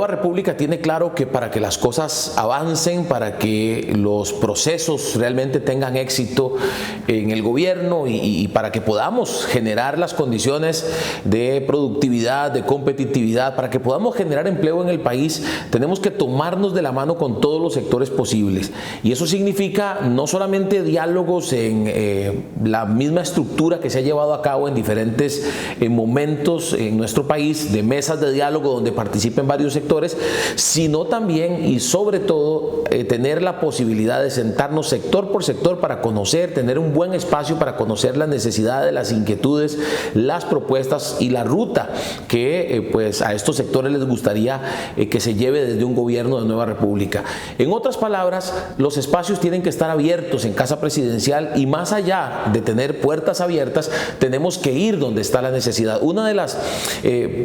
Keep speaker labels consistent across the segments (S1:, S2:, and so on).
S1: Nueva República tiene claro que para que las cosas avancen, para que los procesos realmente tengan éxito en el gobierno y para que podamos generar las condiciones de productividad, de competitividad, para que podamos generar empleo en el país, tenemos que tomarnos de la mano con todos los sectores posibles. Y eso significa no solamente diálogos en la misma estructura que se ha llevado a cabo en diferentes momentos en nuestro país, de mesas de diálogo donde participen varios sectores, sino también y sobre todo tener la posibilidad de sentarnos sector por sector para conocer, tener un buen espacio para conocer las necesidades, las inquietudes, las propuestas y la ruta que pues a estos sectores les gustaría que se lleve desde un gobierno de Nueva República. En otras palabras, los espacios tienen que estar abiertos en Casa Presidencial y más allá de tener puertas abiertas, tenemos que ir donde está la necesidad. Una de las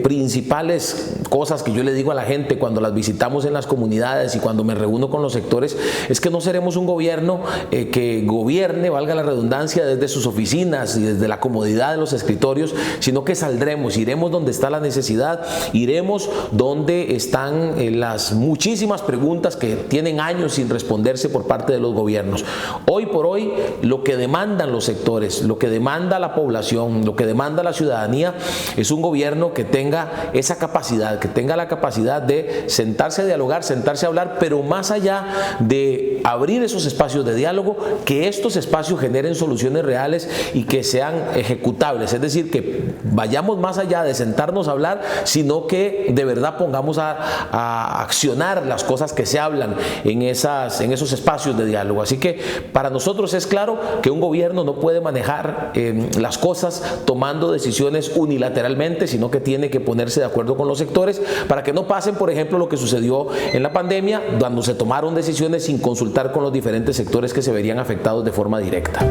S1: principales cosas que yo le digo a la gente cuando las visitamos en las comunidades y cuando me reúno con los sectores es que no seremos un gobierno que gobierne, valga la redundancia, desde sus oficinas y desde la comodidad de los escritorios, sino que saldremos, iremos donde está la necesidad, iremos donde están las muchísimas preguntas que tienen años sin responderse por parte de los gobiernos. Hoy por hoy, lo que demandan los sectores, lo que demanda la población, lo que demanda la ciudadanía es un gobierno que tenga esa capacidad, que tenga la capacidad de sentarse a dialogar, sentarse a hablar, pero más allá de abrir esos espacios de diálogo, que estos espacios generen soluciones reales y que sean ejecutables, es decir, que vayamos más allá de sentarnos a hablar, sino que de verdad pongamos a accionar las cosas que se hablan en esos espacios de diálogo. Así que para nosotros es claro que un gobierno no puede manejar las cosas tomando decisiones unilateralmente, sino que tiene que ponerse de acuerdo con los sectores para que no pasen, por ejemplo, lo que sucedió en la pandemia, cuando se tomaron decisiones sin consultar con los diferentes sectores que se verían afectados de forma directa.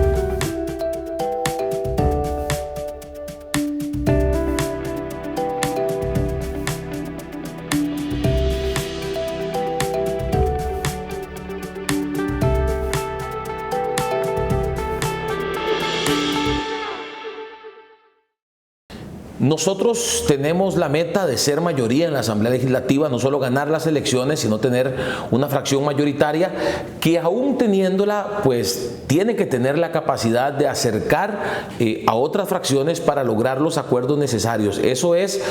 S1: Nosotros tenemos la meta de ser mayoría en la Asamblea Legislativa, no solo ganar las elecciones, sino tener una fracción mayoritaria que aún teniéndola, pues tiene que tener la capacidad de acercar a otras fracciones para lograr los acuerdos necesarios. Eso es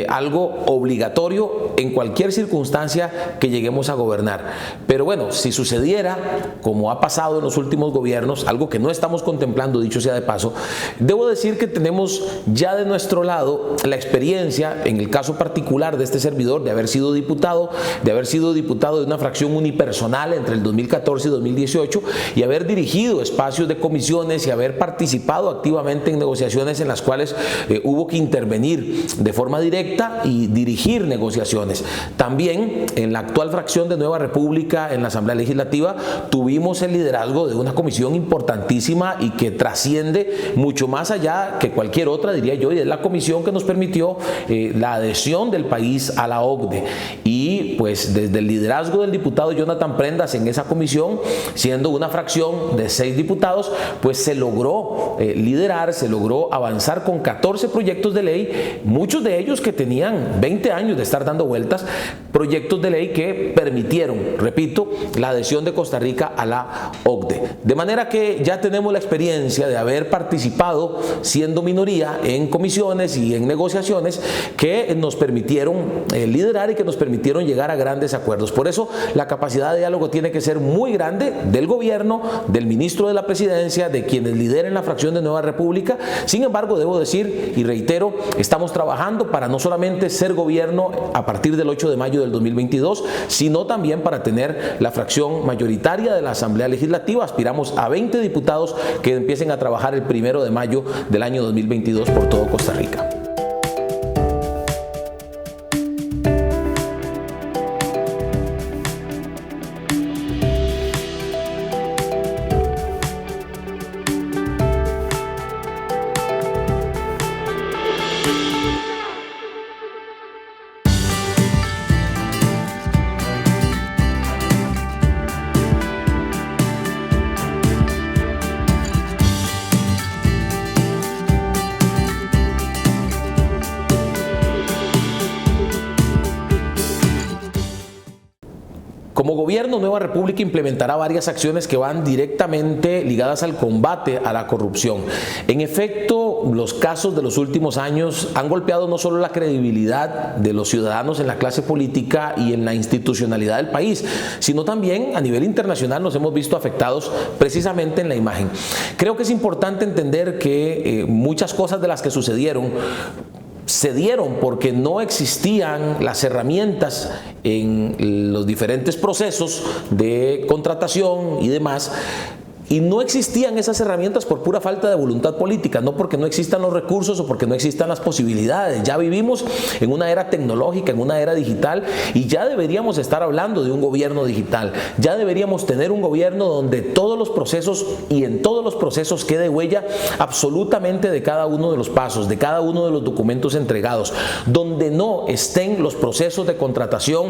S1: algo obligatorio en cualquier circunstancia que lleguemos a gobernar. Pero bueno, si sucediera, como ha pasado en los últimos gobiernos, algo que no estamos contemplando, dicho sea de paso, debo decir que tenemos ya de nuestro lado la experiencia, en el caso particular de este servidor, de haber sido diputado de una fracción unipersonal entre el 2014 y 2018 y haber dirigido espacios de comisiones y haber participado activamente en negociaciones en las cuales hubo que intervenir de forma directa y dirigir negociaciones. También en la actual fracción de Nueva República en la Asamblea Legislativa tuvimos el liderazgo de una comisión importantísima y que trasciende mucho más allá que cualquier otra, diría yo, y es la comisión que nos permitió la adhesión del país a la OCDE. Y pues desde el liderazgo del diputado Jonathan Prendas en esa comisión, siendo una fracción de 6 diputados, pues se logró liderar, se logró avanzar con 14 proyectos de ley, muchos de ellos que tenían 20 años de estar dando vueltas, proyectos de ley que permitieron, repito, la adhesión de Costa Rica a la OCDE. De manera que ya tenemos la experiencia de haber participado siendo minoría en comisiones y en negociaciones que nos permitieron liderar y que nos permitieron llegar a grandes acuerdos. Por eso la capacidad de diálogo tiene que ser muy grande del gobierno, del ministro de la presidencia, de quienes lideren la fracción de Nueva República. Sin embargo, debo decir y reitero, estamos trabajando para no solamente ser gobierno a partir del 8 de mayo del 2022, sino también para tener la fracción mayoritaria de la Asamblea Legislativa. Aspiramos a 20 diputados que empiecen a trabajar el 1 de mayo del año 2022 por todo Costa Rica. gobierno Nueva República implementará varias acciones que van directamente ligadas al combate a la corrupción. En efecto, los casos de los últimos años han golpeado no solo la credibilidad de los ciudadanos en la clase política y en la institucionalidad del país, sino también a nivel internacional nos hemos visto afectados precisamente en la imagen. Creo que es importante entender que muchas cosas de las que sucedieron se dieron porque no existían las herramientas en los diferentes procesos de contratación y demás. Y no existían esas herramientas por pura falta de voluntad política, no porque no existan los recursos o porque no existan las posibilidades. Ya vivimos en una era tecnológica, en una era digital, y ya deberíamos estar hablando de un gobierno digital. Ya deberíamos tener un gobierno donde todos los procesos y en todos los procesos quede huella absolutamente de cada uno de los pasos, de cada uno de los documentos entregados, donde no estén los procesos de contratación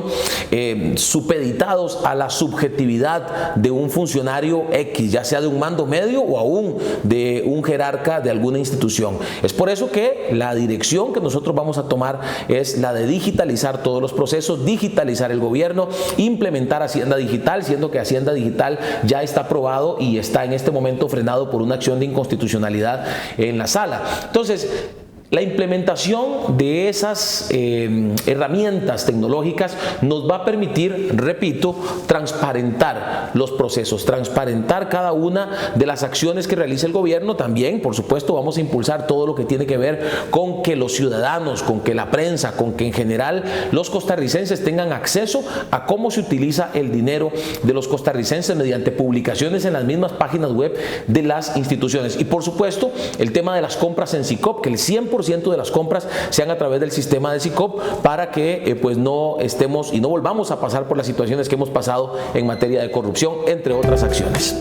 S1: supeditados a la subjetividad de un funcionario X, ya sea de un mando medio o aún de un jerarca de alguna institución. Es por eso que la dirección que nosotros vamos a tomar es la de digitalizar todos los procesos, digitalizar el gobierno, implementar Hacienda Digital, siendo que Hacienda Digital ya está aprobado y está en este momento frenado por una acción de inconstitucionalidad en la sala. Entonces, la implementación de esas herramientas tecnológicas nos va a permitir, repito, transparentar los procesos, transparentar cada una de las acciones que realiza el gobierno. También, por supuesto, vamos a impulsar todo lo que tiene que ver con que los ciudadanos, con que la prensa, con que en general los costarricenses tengan acceso a cómo se utiliza el dinero de los costarricenses mediante publicaciones en las mismas páginas web de las instituciones. Y por supuesto, el tema de las compras en SICOP, que el 100% de las compras sean a través del sistema de SICOP para que pues no estemos y no volvamos a pasar por las situaciones que hemos pasado en materia de corrupción, entre otras acciones.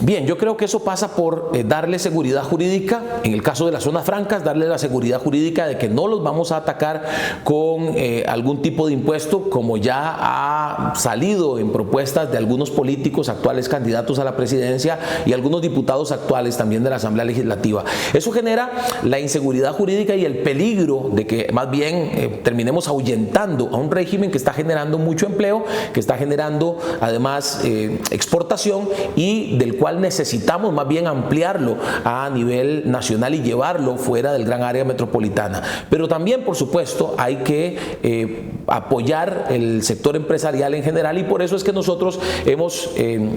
S1: Bien, yo creo que eso pasa por darle seguridad jurídica, en el caso de las zonas francas, darle la seguridad jurídica de que no los vamos a atacar con algún tipo de impuesto, como ya ha salido en propuestas de algunos políticos actuales candidatos a la presidencia y algunos diputados actuales también de la Asamblea Legislativa. Eso genera la inseguridad jurídica y el peligro de que más bien terminemos ahuyentando a un régimen que está generando mucho empleo, que está generando además exportación y del cual necesitamos más bien ampliarlo a nivel nacional y llevarlo fuera del gran área metropolitana. Pero también, por supuesto, hay que apoyar el sector empresarial en general, y por eso es que nosotros hemos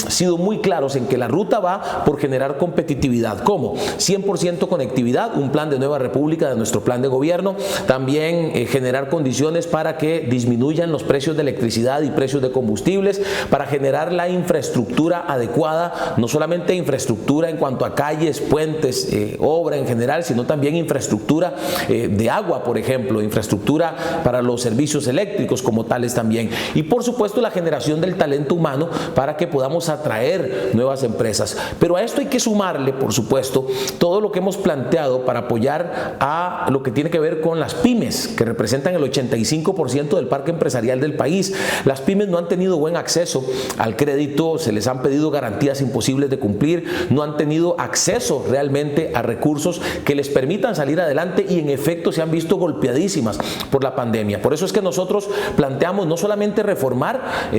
S1: sido muy claros en que la ruta va por generar competitividad. ¿Cómo? 100% conectividad, un plan de Nueva República de nuestro plan de gobierno, también generar condiciones para que disminuyan los precios de electricidad y precios de combustibles, para generar la infraestructura adecuada, no solamente infraestructura en cuanto a calles, puentes, obra en general, sino también infraestructura de agua, por ejemplo, infraestructura para los servicios eléctricos como tales también. Y por supuesto la generación del talento humano para que podamos atraer nuevas empresas. Pero a esto hay que sumarle, por supuesto, todo lo que hemos planteado para apoyar a lo que tiene que ver con las pymes, que representan el 85% del parque empresarial del país. Las pymes no han tenido buen acceso al crédito, se les han pedido garantías imposibles de cumplir, no han tenido acceso realmente a recursos que les permitan salir adelante y en efecto se han visto golpeadísimas por la pandemia. Por eso es que nosotros planteamos no solamente reformar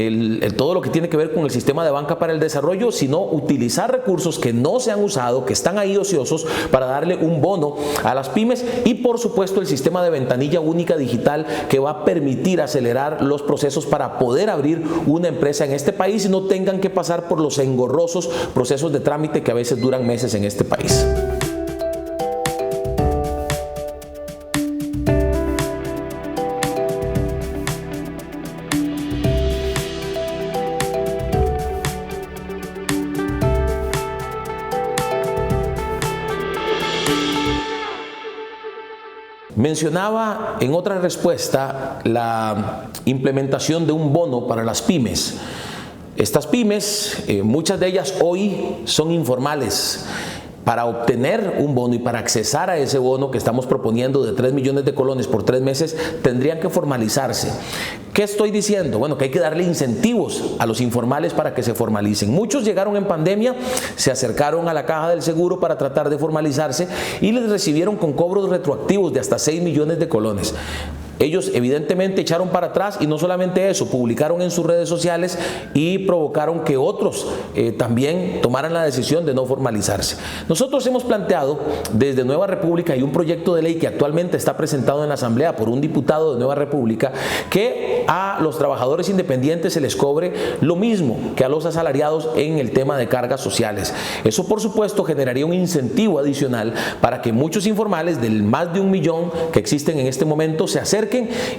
S1: todo lo que tiene que ver con el sistema de banca para el desarrollo, sino utilizar recursos que no se han usado, que están ahí ociosos, para darle un bono a las pymes, y por supuesto el sistema de ventanilla única digital que va a permitir acelerar los procesos para poder abrir una empresa en este país y no tengan que pasar por los engorrosos procesos de trámite que a veces duran meses en este país. Mencionaba en otra respuesta la implementación de un bono para las pymes. Estas pymes, muchas de ellas hoy son informales. para obtener un bono y para accesar a ese bono que estamos proponiendo de 3 millones de colones por 3 meses, tendrían que formalizarse. ¿Qué estoy diciendo? Bueno, que hay que darle incentivos a los informales para que se formalicen. Muchos llegaron en pandemia, se acercaron a la Caja del Seguro para tratar de formalizarse y les recibieron con cobros retroactivos de hasta 6 millones de colones. Ellos evidentemente echaron para atrás y no solamente eso, publicaron en sus redes sociales y provocaron que otros también tomaran la decisión de no formalizarse. Nosotros hemos planteado desde Nueva República, y un proyecto de ley que actualmente está presentado en la Asamblea por un diputado de Nueva República, que a los trabajadores independientes se les cobre lo mismo que a los asalariados en el tema de cargas sociales. Eso, por supuesto, generaría un incentivo adicional para que muchos informales, del más de 1 millón que existen en este momento, se acerquen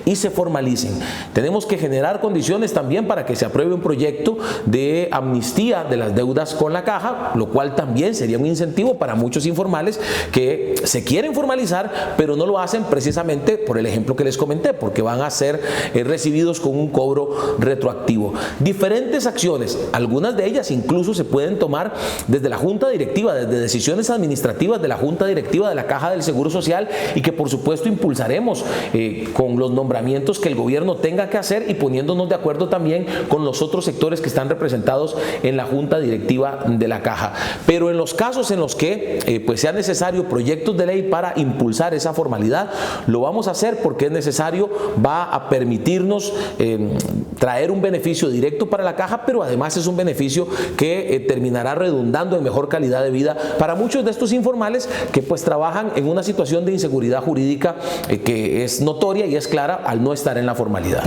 S1: y se formalicen. Tenemos que generar condiciones también para que se apruebe un proyecto de amnistía de las deudas con la Caja, lo cual también sería un incentivo para muchos informales que se quieren formalizar, pero no lo hacen precisamente por el ejemplo que les comenté, porque van a ser recibidos con un cobro retroactivo. Diferentes acciones, algunas de ellas incluso se pueden tomar desde la Junta Directiva, desde decisiones administrativas de la Junta Directiva de la Caja del Seguro Social, y que por supuesto impulsaremos con los nombramientos que el gobierno tenga que hacer y poniéndonos de acuerdo también con los otros sectores que están representados en la Junta Directiva de la Caja. Pero en los casos en los que pues sea necesario proyectos de ley para impulsar esa formalidad, lo vamos a hacer porque es necesario, va a permitirnos traer un beneficio directo para la Caja, pero además es un beneficio que terminará redundando en mejor calidad de vida para muchos de estos informales que pues trabajan en una situación de inseguridad jurídica que es notoria y es clara al no estar en la formalidad.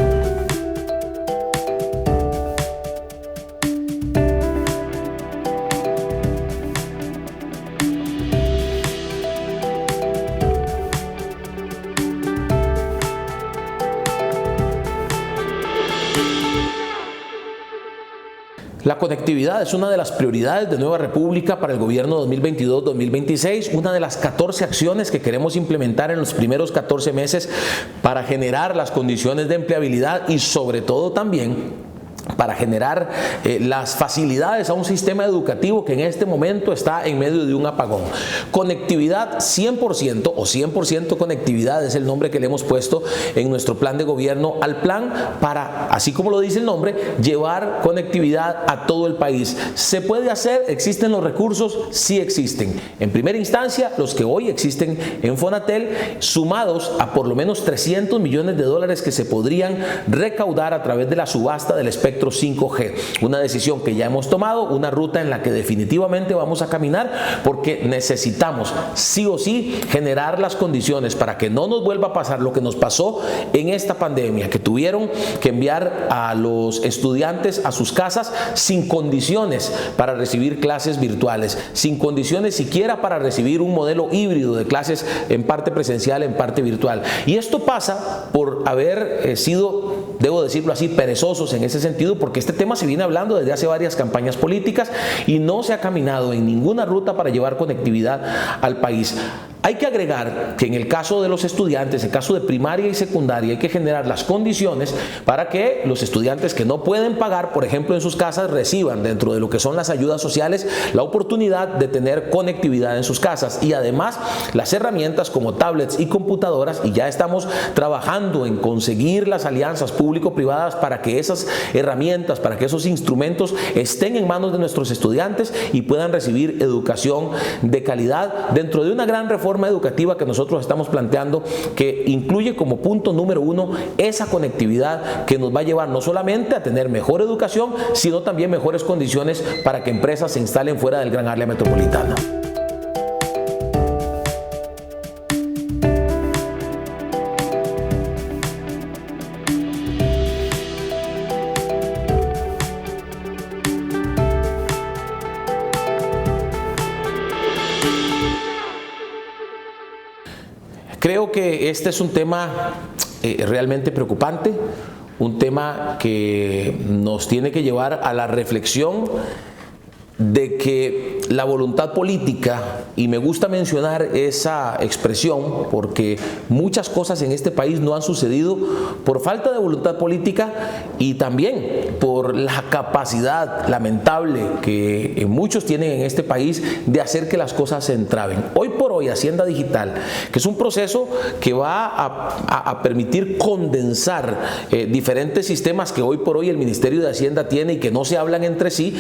S1: La conectividad es una de las prioridades de Nueva República para el gobierno 2022-2026, una de las 14 acciones que queremos implementar en los primeros 14 meses para generar las condiciones de empleabilidad y sobre todo también para generar las facilidades a un sistema educativo que en este momento está en medio de un apagón. Conectividad 100% o 100% conectividad es el nombre que le hemos puesto en nuestro plan de gobierno al plan para, así como lo dice el nombre, llevar conectividad a todo el país. ¿Se puede hacer? ¿Existen los recursos? Sí existen. En primera instancia, los que hoy existen en Fonatel, sumados a por lo menos 300 millones de dólares que se podrían recaudar a través de la subasta del espectro 5G. Una decisión que ya hemos tomado, una ruta en la que definitivamente vamos a caminar porque necesitamos sí o sí generar las condiciones para que no nos vuelva a pasar lo que nos pasó en esta pandemia, que tuvieron que enviar a los estudiantes a sus casas sin condiciones para recibir clases virtuales, sin condiciones siquiera para recibir un modelo híbrido de clases en parte presencial, en parte virtual. Y esto pasa por haber sido, debo decirlo así, perezosos en ese sentido, porque este tema se viene hablando desde hace varias campañas políticas y no se ha caminado en ninguna ruta para llevar conectividad al país. Hay que agregar que en el caso de los estudiantes, en el caso de primaria y secundaria, hay que generar las condiciones para que los estudiantes que no pueden pagar, por ejemplo, en sus casas, reciban dentro de lo que son las ayudas sociales la oportunidad de tener conectividad en sus casas y además las herramientas como tablets y computadoras, y ya estamos trabajando en conseguir las alianzas público-privadas para que esas herramientas, para que esos instrumentos estén en manos de nuestros estudiantes y puedan recibir educación de calidad dentro de una gran reforma educativa que nosotros estamos planteando, que incluye como punto número 1 esa conectividad que nos va a llevar no solamente a tener mejor educación, sino también mejores condiciones para que empresas se instalen fuera del gran área metropolitana. Creo que este es un tema realmente preocupante, un tema que nos tiene que llevar a la reflexión de que la voluntad política, y me gusta mencionar esa expresión porque muchas cosas en este país no han sucedido por falta de voluntad política y también por la capacidad lamentable que muchos tienen en este país de hacer que las cosas se entraben. Hoy por hoy Hacienda Digital, que es un proceso que va a permitir condensar diferentes sistemas que hoy por hoy el Ministerio de Hacienda tiene y que no se hablan entre sí.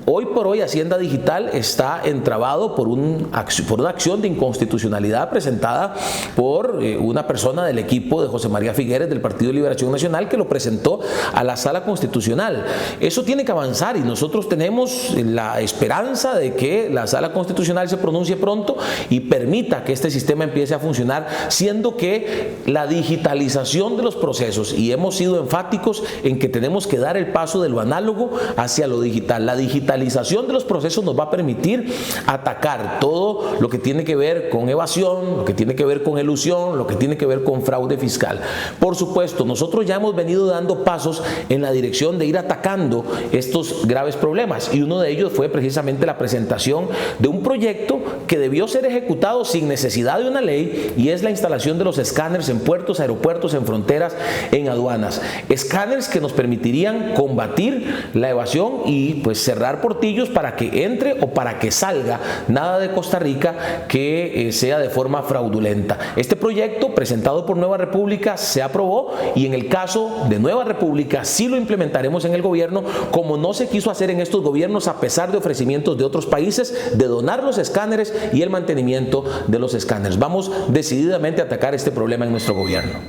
S1: Hoy por hoy Hacienda Digital está entrabado por una acción de inconstitucionalidad presentada por una persona del equipo de José María Figueres del Partido de Liberación Nacional, que lo presentó a la Sala Constitucional. Eso tiene que avanzar y nosotros tenemos la esperanza de que la Sala Constitucional se pronuncie pronto y permita que este sistema empiece a funcionar, siendo que la digitalización de los procesos, y hemos sido enfáticos en que tenemos que dar el paso de lo análogo hacia lo digital. La digitalización de los procesos nos va a permitir atacar todo lo que tiene que ver con evasión, lo que tiene que ver con elusión, lo que tiene que ver con fraude fiscal. Por supuesto, nosotros ya hemos venido dando pasos en la dirección de ir atacando estos graves problemas, y uno de ellos fue precisamente la presentación de un proyecto que debió ser ejecutado sin necesidad de una ley, y es la instalación de los escáneres en puertos, aeropuertos, en fronteras, en aduanas. Escáneres que nos permitirían combatir la evasión y pues cerrar portillos para que entre o para que salga nada de Costa Rica que sea de forma fraudulenta. Este proyecto presentado por Nueva República se aprobó, y en el caso de Nueva República sí lo implementaremos en el gobierno, como no se quiso hacer en estos gobiernos a pesar de ofrecimientos de otros países de donar los escáneres y el mantenimiento de los escáneres. Vamos decididamente a atacar este problema en nuestro gobierno.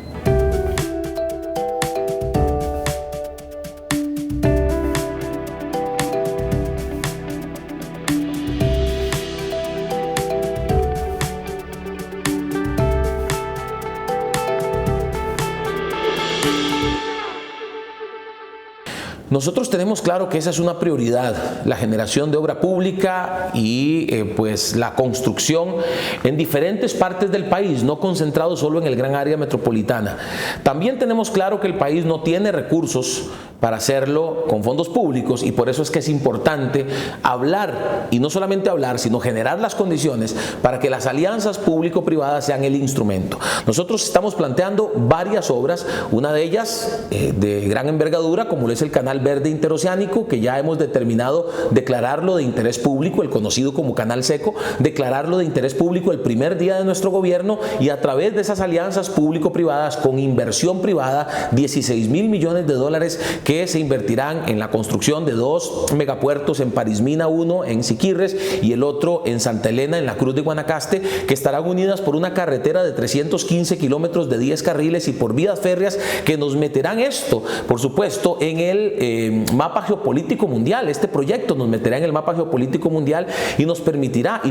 S1: Nosotros tenemos claro que esa es una prioridad, la generación de obra pública y pues la construcción en diferentes partes del país, no concentrado solo en el gran área metropolitana. También tenemos claro que el país no tiene recursos para hacerlo con fondos públicos, y por eso es que es importante hablar, y no solamente hablar, sino generar las condiciones para que las alianzas público-privadas sean el instrumento. Nosotros estamos planteando varias obras, una de ellas de gran envergadura, como es el Canal Verde Interoceánico, que ya hemos determinado declararlo de interés público, el conocido como Canal Seco, declararlo de interés público el primer día de nuestro gobierno, y a través de esas alianzas público-privadas con inversión privada, 16.000 millones de dólares que se invertirán en la construcción de 2 megapuertos, en Parismina 1 en Siquirres y el otro en Santa Elena en la Cruz de Guanacaste, que estarán unidas por una carretera de 315 kilómetros de 10 carriles y por vías férreas que nos meterán esto, por supuesto, en el mapa geopolítico mundial. Este proyecto nos meterá en el mapa geopolítico mundial y nos permitirá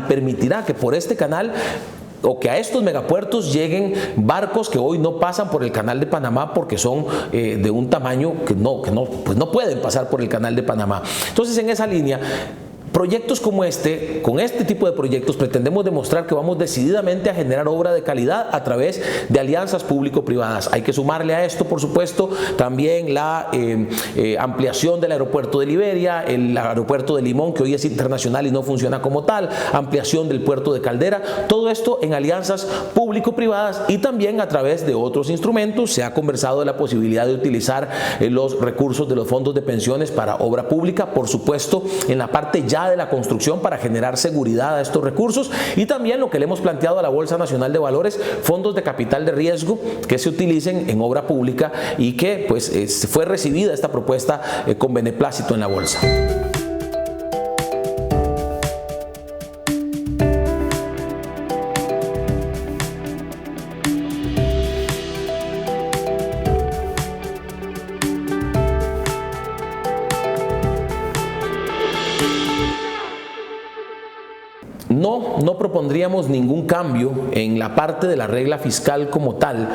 S1: que por este canal, o que a estos megapuertos lleguen barcos que hoy no pasan por el Canal de Panamá porque son de un tamaño que no pueden pasar por el Canal de Panamá. Entonces, en esa línea, proyectos como este, con este tipo de proyectos, pretendemos demostrar que vamos decididamente a generar obra de calidad a través de alianzas público-privadas. Hay que sumarle a esto, por supuesto, también la ampliación del aeropuerto de Liberia, el aeropuerto de Limón, que hoy es internacional y no funciona como tal, ampliación del puerto de Caldera, todo esto en alianzas público-privadas y también a través de otros instrumentos. Se ha conversado de la posibilidad de utilizar los recursos de los fondos de pensiones para obra pública, por supuesto, en la parte ya de la construcción para generar seguridad a estos recursos, y también lo que le hemos planteado a la Bolsa Nacional de Valores, fondos de capital de riesgo que se utilicen en obra pública, y que pues fue recibida esta propuesta con beneplácito en la Bolsa. No propondríamos ningún cambio en la parte de la regla fiscal como tal,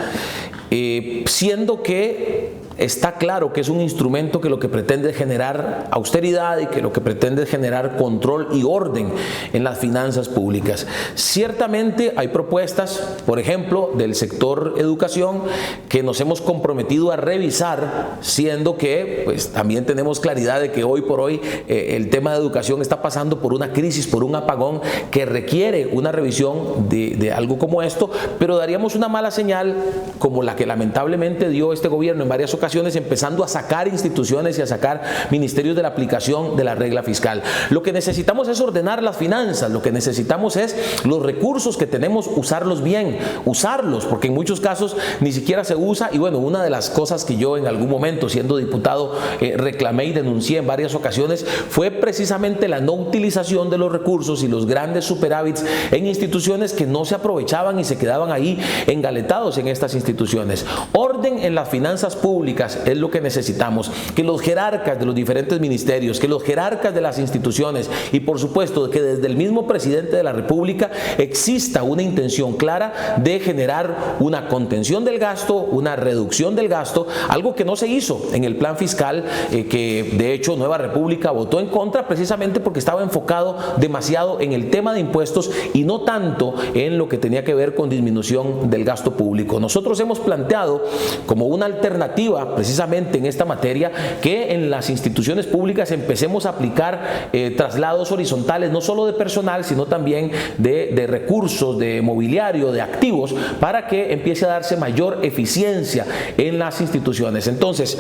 S1: siendo que está claro que es un instrumento que lo que pretende es generar austeridad y que lo que pretende es generar control y orden en las finanzas públicas. Ciertamente hay propuestas, por ejemplo, del sector educación, que nos hemos comprometido a revisar, siendo que pues, también tenemos claridad de que hoy por hoy el tema de educación está pasando por una crisis, por un apagón que requiere una revisión de algo como esto, pero daríamos una mala señal como la que lamentablemente dio este gobierno en varias ocasiones, empezando a sacar instituciones y a sacar ministerios de la aplicación de la regla fiscal. Lo que necesitamos es ordenar las finanzas, lo que necesitamos es los recursos que tenemos, usarlos bien, usarlos, porque en muchos casos ni siquiera se usa. Y bueno, una de las cosas que yo en algún momento, siendo diputado, reclamé y denuncié en varias ocasiones fue precisamente la no utilización de los recursos y los grandes superávits en instituciones que no se aprovechaban y se quedaban ahí engaletados en estas instituciones. Orden en las finanzas públicas es lo que necesitamos, que los jerarcas de los diferentes ministerios, que los jerarcas de las instituciones y por supuesto que desde el mismo presidente de la República exista una intención clara de generar una contención del gasto, una reducción del gasto, algo que no se hizo en el plan fiscal, que de hecho Nueva República votó en contra precisamente porque estaba enfocado demasiado en el tema de impuestos y no tanto en lo que tenía que ver con disminución del gasto público. Nosotros hemos planteado como una alternativa precisamente en esta materia que en las instituciones públicas empecemos a aplicar traslados horizontales, no solo de personal, sino también de recursos, de mobiliario, de activos, para que empiece a darse mayor eficiencia en las instituciones. Entonces,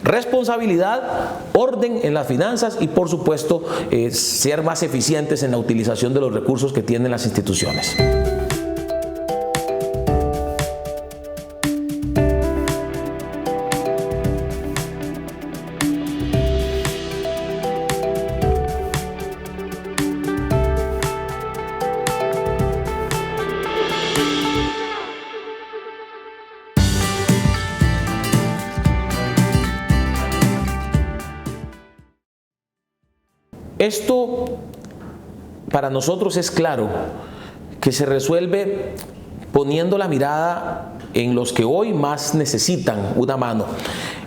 S1: responsabilidad, orden en las finanzas y por supuesto ser más eficientes en la utilización de los recursos que tienen las instituciones. Esto para nosotros es claro que se resuelve poniendo la mirada en los que hoy más necesitan una mano.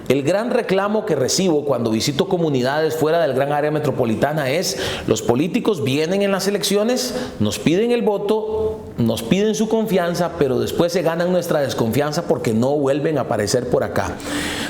S1: El gran reclamo que recibo cuando visito comunidades fuera del gran área metropolitana es: los políticos vienen en las elecciones, nos piden el voto, nos piden su confianza, pero después se ganan nuestra desconfianza porque no vuelven a aparecer por acá.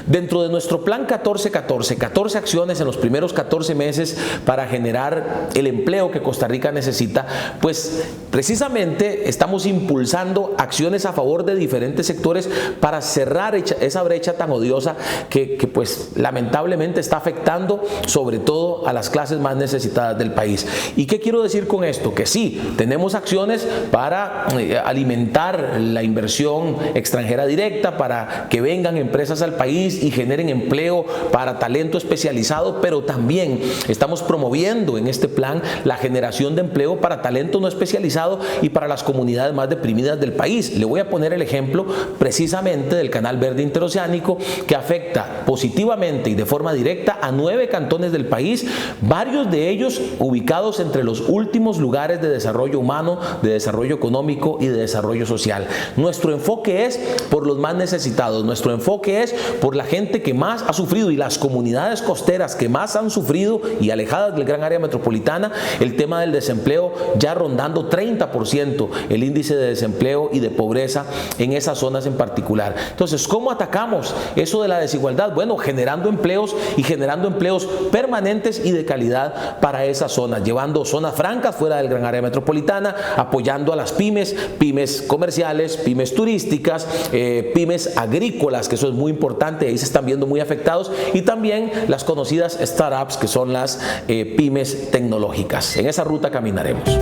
S1: Dentro de nuestro plan 14-14, 14 acciones en los primeros 14 meses para generar el empleo que Costa Rica necesita, pues precisamente estamos impulsando acciones a favor de diferentes sectores para cerrar esa brecha tan odiosa que pues lamentablemente está afectando sobre todo a las clases más necesitadas del país. ¿Y qué quiero decir con esto? Que sí, tenemos acciones para alimentar la inversión extranjera directa, para que vengan empresas al país y generen empleo para talento especializado, pero también estamos promoviendo en este plan la generación de empleo para talento no especializado y para las comunidades más deprimidas del país. Le voy a poner el ejemplo precisamente del Canal Verde Interoceánico, que afecta positivamente y de forma directa a 9 cantones del país, varios de ellos ubicados entre los últimos lugares de desarrollo humano, de desarrollo económico y de desarrollo social. Nuestro enfoque es por los más necesitados, nuestro enfoque es por la gente que más ha sufrido y las comunidades costeras que más han sufrido y alejadas del gran área metropolitana, el tema del desempleo ya rondando 30% el índice de desempleo y de pobreza en esas zonas en particular. Entonces, ¿cómo atacamos eso de la desigualdad? Bueno, generando empleos y generando empleos permanentes y de calidad para esas zonas, llevando zonas francas fuera del gran área metropolitana, apoyando a las pymes, pymes comerciales, pymes turísticas, pymes agrícolas, que eso es muy importante, ahí se están viendo muy afectados, y también las conocidas startups, que son las pymes tecnológicas. En esa ruta caminaremos.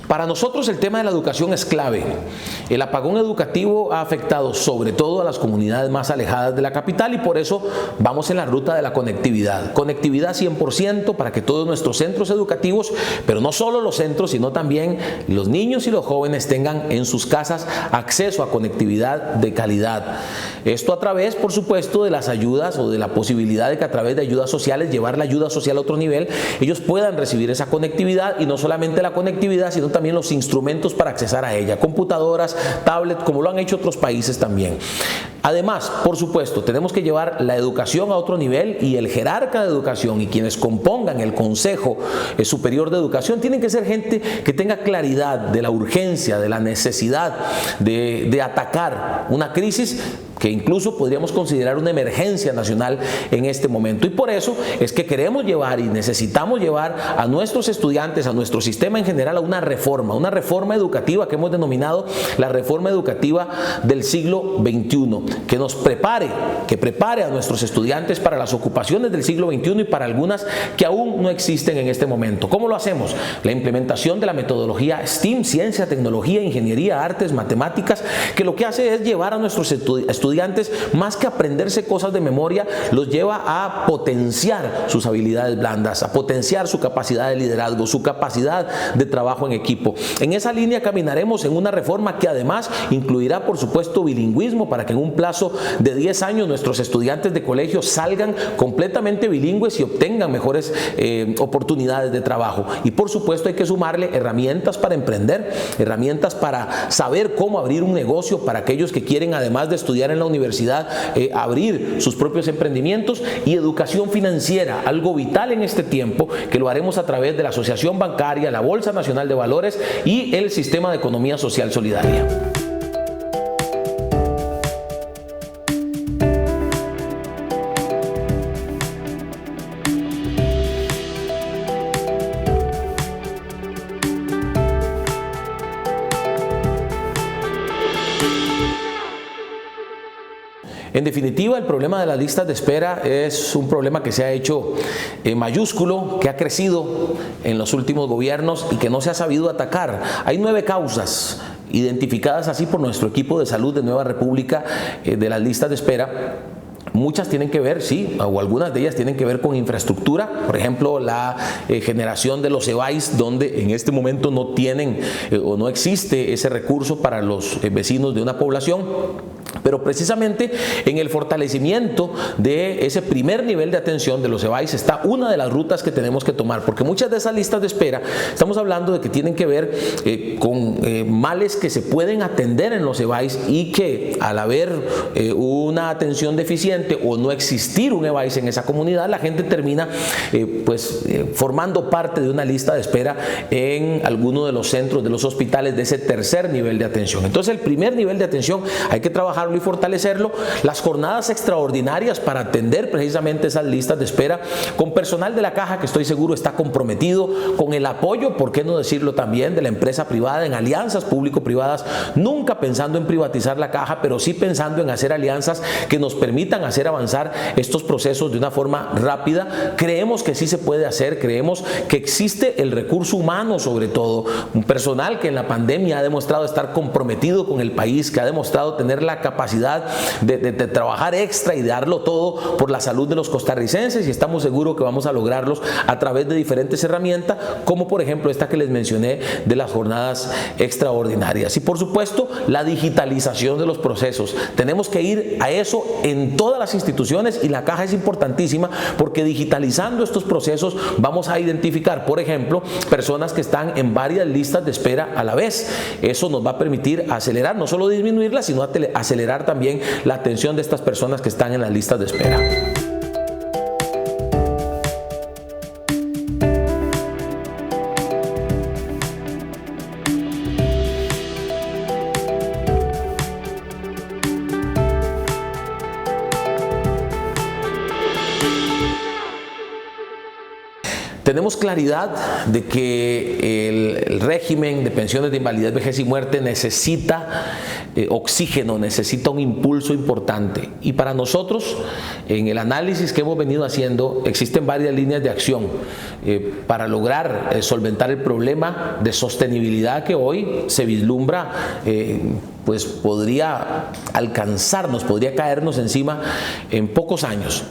S1: Para nosotros el tema de la educación es clave. El apagón educativo ha afectado sobre todo a las comunidades más alejadas de la capital y por eso vamos en la ruta de la conectividad. Conectividad 100% para que todos nuestros centros educativos, pero no solo los centros, sino también los niños y los jóvenes tengan en sus casas acceso a conectividad de calidad. Esto a través, por supuesto, de las ayudas o de la posibilidad de que a través de ayudas sociales, llevar la ayuda social a otro nivel, ellos puedan recibir esa conectividad y no solamente la conectividad, sino también los instrumentos para accesar a ella, computadoras, tablets, como lo han hecho otros países también. Además, por supuesto, tenemos que llevar la educación a otro nivel y el jerarca de educación y quienes compongan el Consejo Superior de Educación tienen que ser gente que tenga claridad de la urgencia, de la necesidad de atacar una crisis que incluso podríamos considerar una emergencia nacional en este momento. Y por eso es que queremos llevar y necesitamos llevar a nuestros estudiantes, a nuestro sistema en general, a una reforma educativa que hemos denominado la reforma educativa del siglo XXI, que prepare a nuestros estudiantes para las ocupaciones del siglo XXI y para algunas que aún no existen en este momento. ¿Cómo lo hacemos? La implementación de la metodología STEAM, ciencia, tecnología, ingeniería, artes, matemáticas, que lo que hace es llevar a nuestros estudiantes, más que aprenderse cosas de memoria, los lleva a potenciar sus habilidades blandas, a potenciar su capacidad de liderazgo, su capacidad de trabajo en equipo. En esa línea caminaremos en una reforma que además incluirá, por supuesto, bilingüismo para que en un plazo de 10 años nuestros estudiantes de colegio salgan completamente bilingües y obtengan mejores oportunidades de trabajo. Y por supuesto hay que sumarle herramientas para emprender, herramientas para saber cómo abrir un negocio para aquellos que quieren, además de estudiar en la universidad, abrir sus propios emprendimientos, y educación financiera, algo vital en este tiempo, que lo haremos a través de la Asociación Bancaria, la Bolsa Nacional de Valores y el Sistema de Economía Social Solidaria. En definitiva, el problema de las listas de espera es un problema que se ha hecho mayúsculo, que ha crecido en los últimos gobiernos y que no se ha sabido atacar. Hay 9 causas identificadas así por nuestro equipo de salud de Nueva República de las listas de espera. Muchas tienen que ver, sí, o algunas de ellas tienen que ver con infraestructura, por ejemplo, la generación de los EBAIS, donde en este momento no tienen o no existe ese recurso para los vecinos de una población. Pero precisamente en el fortalecimiento de ese primer nivel de atención de los EBAIS está una de las rutas que tenemos que tomar, porque muchas de esas listas de espera, estamos hablando de que tienen que ver con males que se pueden atender en los EBAIS y que al haber una atención deficiente o no existir un EBAIS en esa comunidad, la gente termina formando parte de una lista de espera en alguno de los centros, de los hospitales de ese tercer nivel de atención. Entonces el primer nivel de atención hay que trabajarlo y fortalecerlo. Las jornadas extraordinarias para atender precisamente esas listas de espera con personal de la caja que estoy seguro está comprometido, con el apoyo, por qué no decirlo también, de la empresa privada en alianzas público-privadas, nunca pensando en privatizar la caja, pero sí pensando en hacer alianzas que nos permitan hacer avanzar estos procesos de una forma rápida. Creemos que sí se puede hacer, creemos que existe el recurso humano, sobre todo un personal que en la pandemia ha demostrado estar comprometido con el país, que ha demostrado tener la capacidad de trabajar extra y de darlo todo por la salud de los costarricenses, y estamos seguros que vamos a lograrlos a través de diferentes herramientas, como por ejemplo esta que les mencioné de las jornadas extraordinarias. Y por supuesto la digitalización de los procesos. Tenemos que ir a eso en todas las instituciones, y la caja es importantísima porque digitalizando estos procesos vamos a identificar, por ejemplo, personas que están en varias listas de espera a la vez. Eso nos va a permitir acelerar, no solo disminuirlas, sino acelerar también la atención de estas personas que están en las listas de espera. Tenemos claridad de que el régimen de pensiones de invalidez, vejez y muerte necesita oxígeno, necesita un impulso importante. Y para nosotros, en el análisis que hemos venido haciendo, existen varias líneas de acción para lograr solventar el problema de sostenibilidad que hoy se vislumbra, pues podría alcanzarnos, podría caernos encima en pocos años.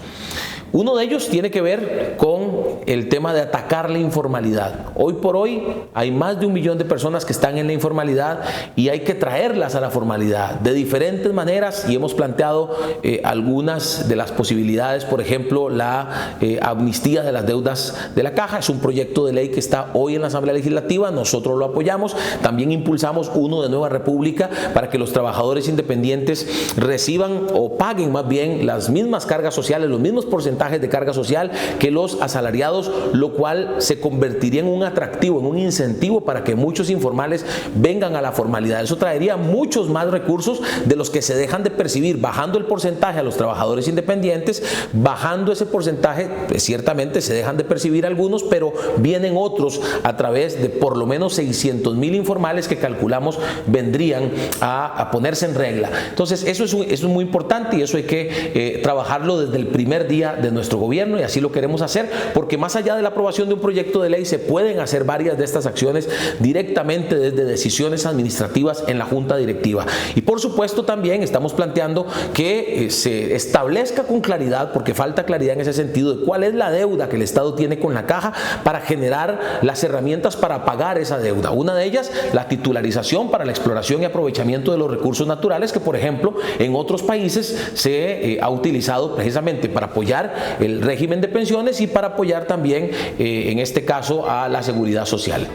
S1: Uno de ellos tiene que ver con el tema de atacar la informalidad. Hoy por hoy hay más de 1 millón de personas que están en la informalidad y hay que traerlas a la formalidad de diferentes maneras, y hemos planteado algunas de las posibilidades. Por ejemplo, la amnistía de las deudas de la Caja es un proyecto de ley que está hoy en la Asamblea Legislativa, nosotros lo apoyamos. También impulsamos uno de Nueva República para que los trabajadores independientes reciban o paguen más bien las mismas cargas sociales, los mismos porcentajes de carga social que los asalariados, lo cual se convertiría en un atractivo, en un incentivo para que muchos informales vengan a la formalidad. Eso traería muchos más recursos de los que se dejan de percibir, bajando el porcentaje a los trabajadores independientes. Bajando ese porcentaje, pues ciertamente se dejan de percibir algunos, pero vienen otros a través de por lo menos 600,000 informales que calculamos vendrían a ponerse en regla. Entonces eso es muy importante, y eso hay que trabajarlo desde el primer día de nuestro gobierno, y así lo queremos hacer, porque más allá de la aprobación de un proyecto de ley se pueden hacer varias de estas acciones directamente desde decisiones administrativas en la Junta Directiva. Y por supuesto también estamos planteando que se establezca con claridad, porque falta claridad en ese sentido, de cuál es la deuda que el Estado tiene con la Caja para generar las herramientas para pagar esa deuda. Una de ellas, la titularización para la exploración y aprovechamiento de los recursos naturales, que por ejemplo en otros países se ha utilizado precisamente para apoyar el régimen de pensiones y para apoyar también, en este caso, a la seguridad social.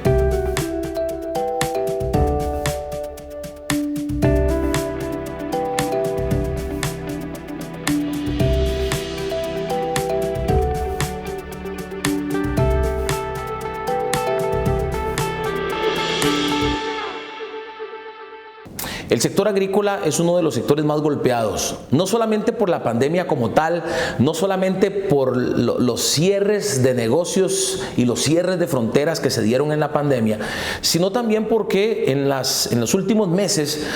S1: El sector agrícola es uno de los sectores más golpeados, no solamente por la pandemia como tal, no solamente por los cierres de negocios y los cierres de fronteras que se dieron en la pandemia, sino también porque en los últimos meses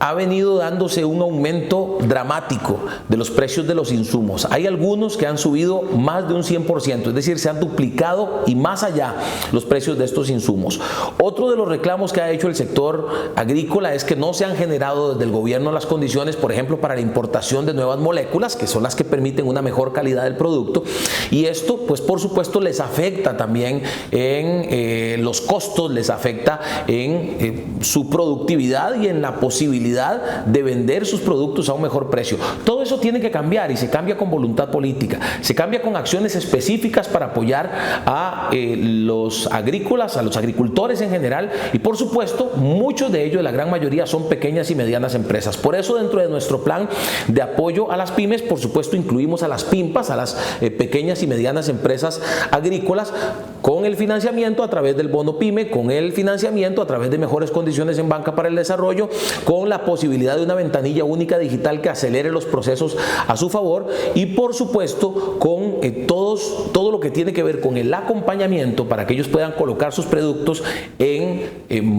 S1: ha venido dándose un aumento dramático de los precios de los insumos. Hay algunos que han subido más de un 100%, es decir, se han duplicado y más allá los precios de estos insumos. Otro de los reclamos que ha hecho el sector agrícola es que no se han generado desde el gobierno las condiciones, por ejemplo, para la importación de nuevas moléculas, que son las que permiten una mejor calidad del producto, y esto, pues por supuesto, les afecta también en los costos, les afecta en su productividad y en la posibilidad de vender sus productos a un mejor precio. Todo eso tiene que cambiar, y se cambia con voluntad política, se cambia con acciones específicas para apoyar a los agrícolas, a los agricultores en general, y por supuesto muchos de ellos, la gran mayoría, son pequeñas y medianas empresas. Por eso, dentro de nuestro plan de apoyo a las pymes, por supuesto incluimos a las PYMPAS, a las pequeñas y medianas empresas agrícolas, con el financiamiento a través del bono PYME, con el financiamiento a través de mejores condiciones en banca para el desarrollo, con la posibilidad de una ventanilla única digital que acelere los procesos a su favor, y por supuesto con todo lo que tiene que ver con el acompañamiento para que ellos puedan colocar sus productos en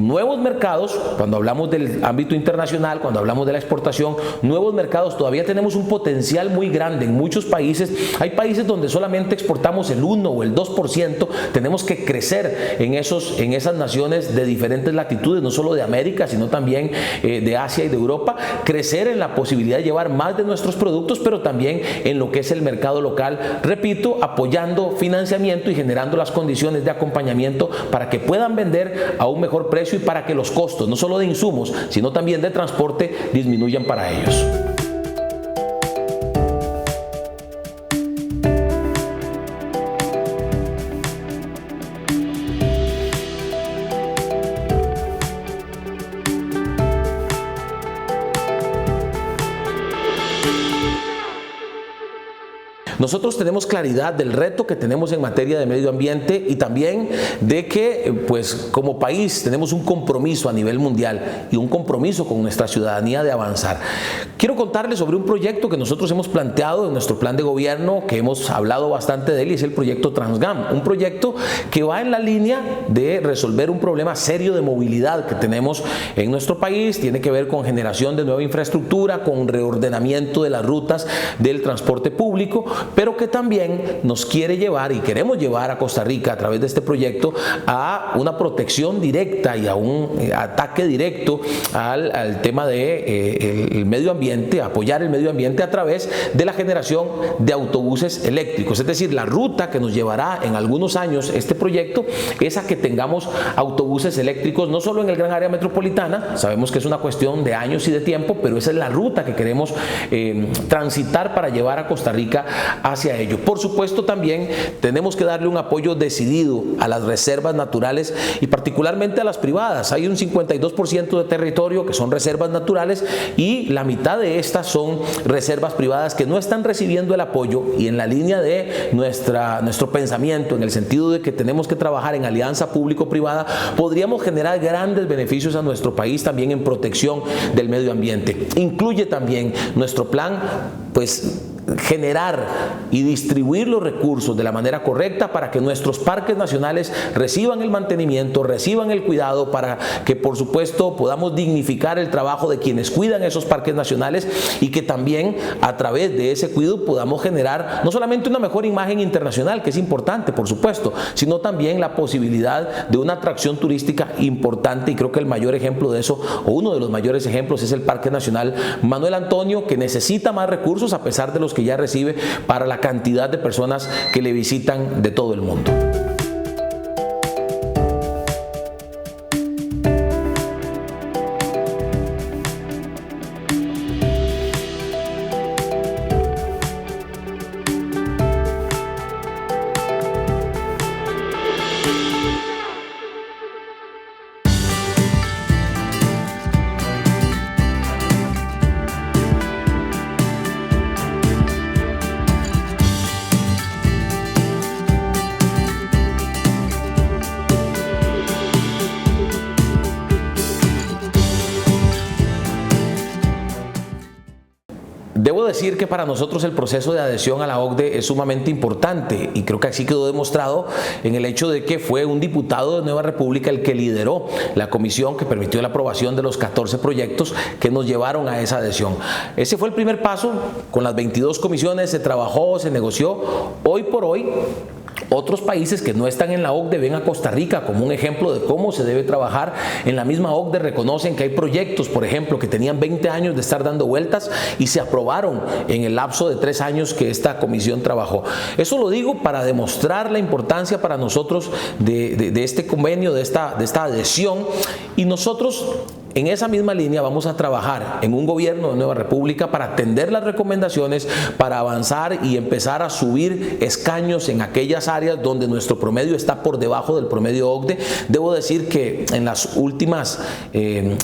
S1: nuevos mercados. Cuando hablamos del ámbito internacional, cuando hablamos de la exportación, nuevos mercados, todavía tenemos un potencial muy grande en muchos países. Hay países donde solamente exportamos el 1 o el 2%, tenemos que crecer en esas naciones de diferentes latitudes, no solo de América, sino también de Asia y de Europa, crecer en la posibilidad de llevar más de nuestros productos, pero también en lo que es el mercado local, repito, apoyando financiamiento y generando las condiciones de acompañamiento para que puedan vender a un mejor precio y para que los costos, no solo de insumos, sino también de transporte, disminuyan para ellos. nosotros tenemos claridad del reto que tenemos en materia de medio ambiente y también de que, pues, como país tenemos un compromiso a nivel mundial y un compromiso con nuestra ciudadanía de avanzar. Quiero contarles sobre un proyecto que nosotros hemos planteado en nuestro plan de gobierno, que hemos hablado bastante de él, y es el proyecto Transgam, un proyecto que va en la línea de resolver un problema serio de movilidad que tenemos en nuestro país. Tiene que ver con generación de nueva infraestructura, con reordenamiento de las rutas del transporte público, pero que también nos quiere llevar y queremos llevar a Costa Rica a través de este proyecto a una protección directa y a un ataque directo al tema de el medio ambiente, apoyar el medio ambiente a través de la generación de autobuses eléctricos. Es decir, la ruta que nos llevará en algunos años este proyecto es a que tengamos autobuses eléctricos no solo en el gran área metropolitana, sabemos que es una cuestión de años y de tiempo, pero esa es la ruta que queremos transitar para llevar a Costa Rica hacia ello. Por supuesto, también tenemos que darle un apoyo decidido a las reservas naturales y particularmente a las privadas. Hay un 52% de territorio que son reservas naturales y la mitad de estas son reservas privadas que no están recibiendo el apoyo, y en la línea de nuestro pensamiento, en el sentido de que tenemos que trabajar en alianza público-privada, podríamos generar grandes beneficios a nuestro país también en protección del medio ambiente. Incluye también nuestro plan, pues, generar y distribuir los recursos de la manera correcta para que nuestros parques nacionales reciban el mantenimiento, reciban el cuidado, para que, por supuesto, podamos dignificar el trabajo de quienes cuidan esos parques nacionales, y que también a través de ese cuidado podamos generar no solamente una mejor imagen internacional, que es importante, por supuesto, sino también la posibilidad de una atracción turística importante. Y creo que el mayor ejemplo de eso, o uno de los mayores ejemplos, es el Parque Nacional Manuel Antonio, que necesita más recursos a pesar de los que ya recibe para la cantidad de personas que le visitan de todo el mundo. Debo decir que para nosotros el proceso de adhesión a la OCDE es sumamente importante, y creo que así quedó demostrado en el hecho de que fue un diputado de Nueva República el que lideró la comisión que permitió la aprobación de los 14 proyectos que nos llevaron a esa adhesión. Ese fue el primer paso. Con las 22 comisiones se trabajó, se negoció. Hoy por hoy, otros países que no están en la OCDE ven a Costa Rica como un ejemplo de cómo se debe trabajar. En la misma OCDE reconocen que hay proyectos, por ejemplo, que tenían 20 años de estar dando vueltas y se aprobaron en el lapso de 3 años que esta comisión trabajó. Eso lo digo para demostrar la importancia para nosotros de este convenio, de esta adhesión, y nosotros en esa misma línea vamos a trabajar en un gobierno de Nueva República para atender las recomendaciones, para avanzar y empezar a subir escaños en aquellas áreas donde nuestro promedio está por debajo del promedio OCDE. Debo decir que en las últimas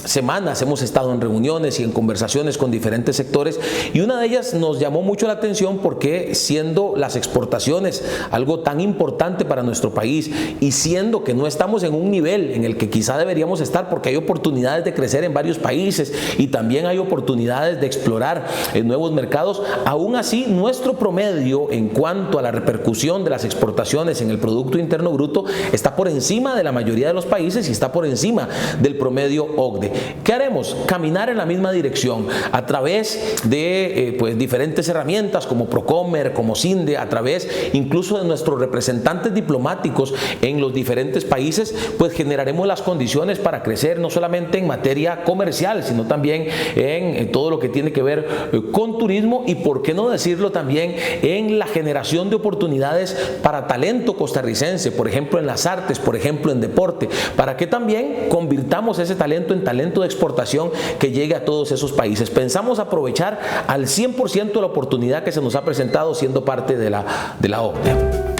S1: semanas hemos estado en reuniones y en conversaciones con diferentes sectores, y una de ellas nos llamó mucho la atención porque, siendo las exportaciones algo tan importante para nuestro país y siendo que no estamos en un nivel en el que quizá deberíamos estar, porque hay oportunidades de crecer en varios países y también hay oportunidades de explorar nuevos mercados, aún así nuestro promedio en cuanto a la repercusión de las exportaciones en el Producto Interno Bruto está por encima de la mayoría de los países y está por encima del promedio OCDE. ¿Qué haremos? Caminar en la misma dirección a través de diferentes herramientas como Procomer, como CINDE, a través incluso de nuestros representantes diplomáticos en los diferentes países, pues generaremos las condiciones para crecer no solamente en materia comercial, sino también en todo lo que tiene que ver con turismo, y por qué no decirlo también en la generación de oportunidades para talento costarricense, por ejemplo en las artes, por ejemplo en deporte, para que también convirtamos ese talento en talento de exportación que llegue a todos esos países. Pensamos aprovechar al 100% la oportunidad que se nos ha presentado siendo parte de la OCDE.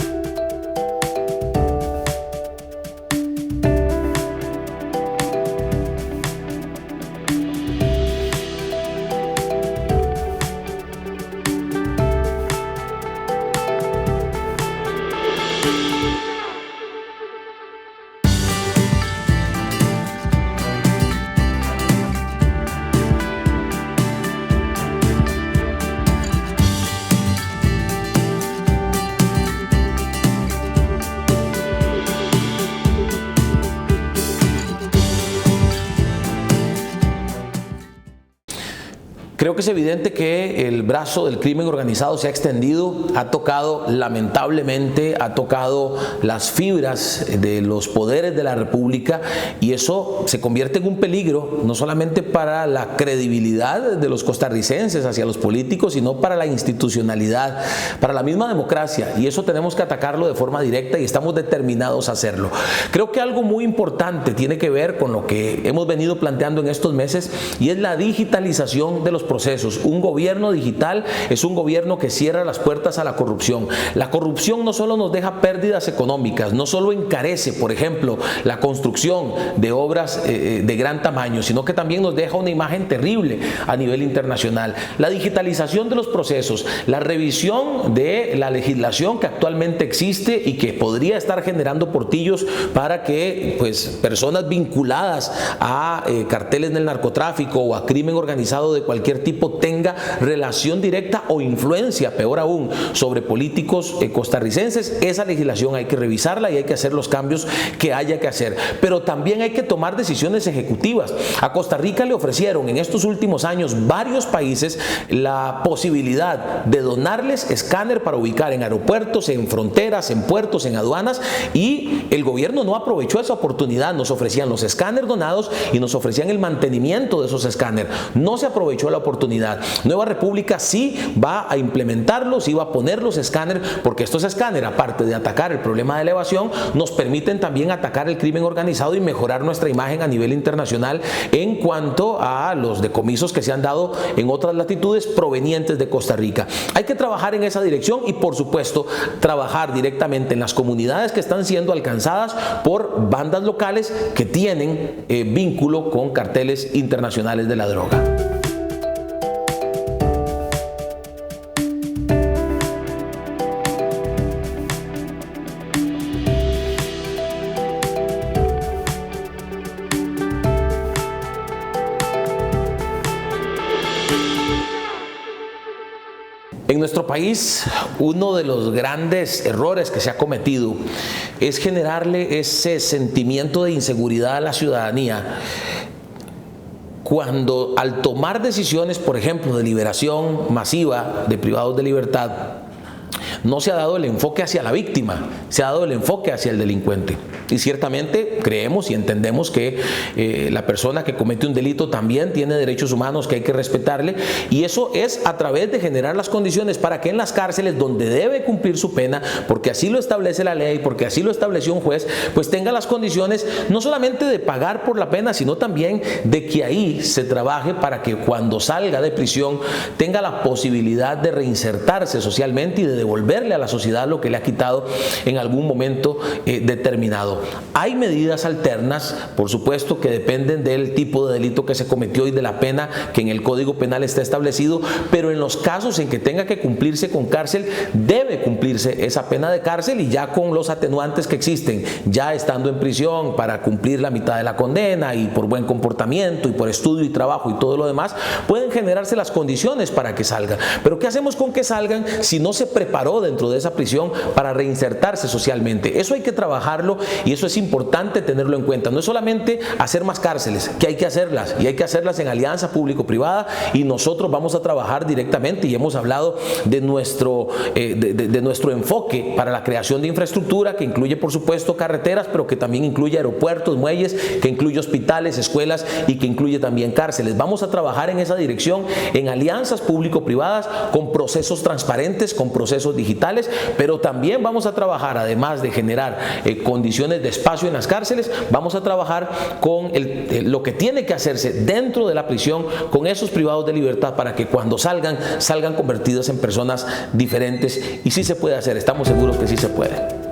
S1: Creo que es evidente que el brazo del crimen organizado se ha extendido, ha tocado lamentablemente, ha tocado las fibras de los poderes de la República, y eso se convierte en un peligro no solamente para la credibilidad de los costarricenses hacia los políticos, sino para la institucionalidad, para la misma democracia, y eso tenemos que atacarlo de forma directa y estamos determinados a hacerlo. Creo que algo muy importante tiene que ver con lo que hemos venido planteando en estos meses, y es la digitalización de los procesos. Un gobierno digital es un gobierno que cierra las puertas a la corrupción. La corrupción no solo nos deja pérdidas económicas, no solo encarece, por ejemplo, la construcción de obras de gran tamaño, sino que también nos deja una imagen terrible a nivel internacional. La digitalización de los procesos, la revisión de la legislación que actualmente existe y que podría estar generando portillos para que personas vinculadas a carteles del narcotráfico o a crimen organizado de cualquier tipo tenga relación directa o influencia, peor aún, sobre políticos costarricenses. Esa legislación hay que revisarla y hay que hacer los cambios que haya que hacer. Pero también hay que tomar decisiones ejecutivas. A Costa Rica le ofrecieron en estos últimos años varios países la posibilidad de donarles escáner para ubicar en aeropuertos, en fronteras, en puertos, en aduanas, y el gobierno no aprovechó esa oportunidad. Nos ofrecían los escáneres donados y nos ofrecían el mantenimiento de esos escáneres. No se aprovechó la oportunidad. Nueva República sí va a implementarlos, sí va a poner los escáneres, porque estos escáneres, aparte de atacar el problema de la evasión, nos permiten también atacar el crimen organizado y mejorar nuestra imagen a nivel internacional en cuanto a los decomisos que se han dado en otras latitudes provenientes de Costa Rica. Hay que trabajar en esa dirección y, por supuesto, trabajar directamente en las comunidades que están siendo alcanzadas por bandas locales que tienen vínculo con carteles internacionales de la droga. En nuestro país, uno de los grandes errores que se ha cometido es generarle ese sentimiento de inseguridad a la ciudadanía cuando, al tomar decisiones, por ejemplo, de liberación masiva de privados de libertad, no se ha dado el enfoque hacia la víctima, se ha dado el enfoque hacia el delincuente. Y ciertamente creemos y entendemos que la persona que comete un delito también tiene derechos humanos que hay que respetarle, y eso es a través de generar las condiciones para que en las cárceles donde debe cumplir su pena, porque así lo establece la ley, porque así lo estableció un juez, pues tenga las condiciones no solamente de pagar por la pena, sino también de que ahí se trabaje para que cuando salga de prisión tenga la posibilidad de reinsertarse socialmente y de devolverle a la sociedad lo que le ha quitado en algún momento determinado. Hay medidas alternas, por supuesto, que dependen del tipo de delito que se cometió y de la pena que en el Código Penal está establecido, pero en los casos en que tenga que cumplirse con cárcel, debe cumplirse esa pena de cárcel, y ya con los atenuantes que existen, ya estando en prisión para cumplir la mitad de la condena y por buen comportamiento y por estudio y trabajo y todo lo demás, pueden generarse las condiciones para que salgan. Pero ¿qué hacemos con que salgan si no se preparó dentro de esa prisión para reinsertarse socialmente? Eso hay que trabajarlo y eso es importante tenerlo en cuenta. No es solamente hacer más cárceles, que hay que hacerlas, y hay que hacerlas en alianza público-privada, y nosotros vamos a trabajar directamente, y hemos hablado de nuestro enfoque para la creación de infraestructura, que incluye, por supuesto, carreteras, pero que también incluye aeropuertos, muelles, que incluye hospitales, escuelas y que incluye también cárceles. Vamos a trabajar en esa dirección, en alianzas público-privadas, con procesos transparentes, con procesos digitales, pero también vamos a trabajar, además de generar condiciones de espacio en las cárceles, vamos a trabajar con lo que tiene que hacerse dentro de la prisión con esos privados de libertad, para que cuando salgan convertidos en personas diferentes. Y sí se puede hacer, estamos seguros que sí se puede.